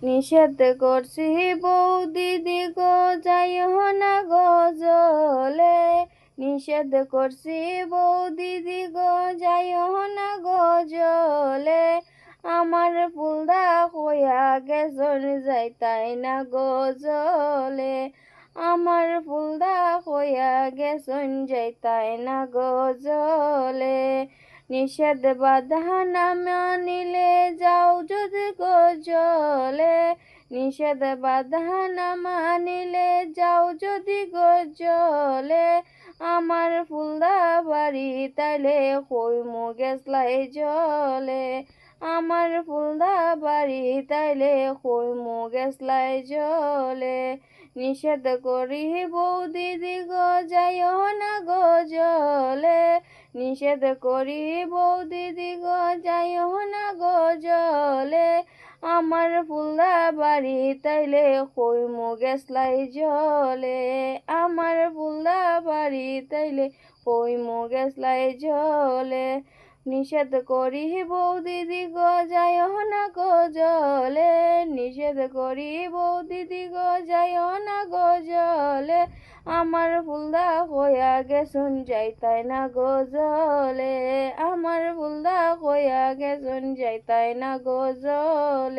নিষেধ করছি বৌদিদি গো যাইও না গজলে, নিষেধ করছি বৌদিদি গো যাইও না গজলে, আমার ফুলদা কইয়া গেছন যাইতাই না গজলে, আমার ফুলদা কইয়া গেছন যাইতাই না গজলে, নিষেধ বাধা না মানিলে যাও যদি গজলে, নিষেধ বাধা না মানিলে যাও যদি গজলে, আমার ফুলদা বাড়ি তাইলে কইমু গেছলাই জলে, আমার ফুলদা বাড়ি তাইলে কইমু গেছলাই জলে, নিষেধ করি বৌদিদি গো যাইও না গজলে, নিষেধ করি বৌদিদি গো যাইও না গজলে, আমার ফুলদা বাড়ি তাইলে কইমু গেছলাই জলে, আমার ফুলদা বাড়ি তাইলে কইমু গেছলাই জলে, নিষেধ করি বৌদিদি গো যাইও না গজলে, নিষেধ করি বৌদিদি গো যাইও না গজলে, আমার ফুলদা কইয়া গেছুন যাইতাই না গজলে, আমার ফুলদা কইয়া গেছুন যাইতাই না গজলে।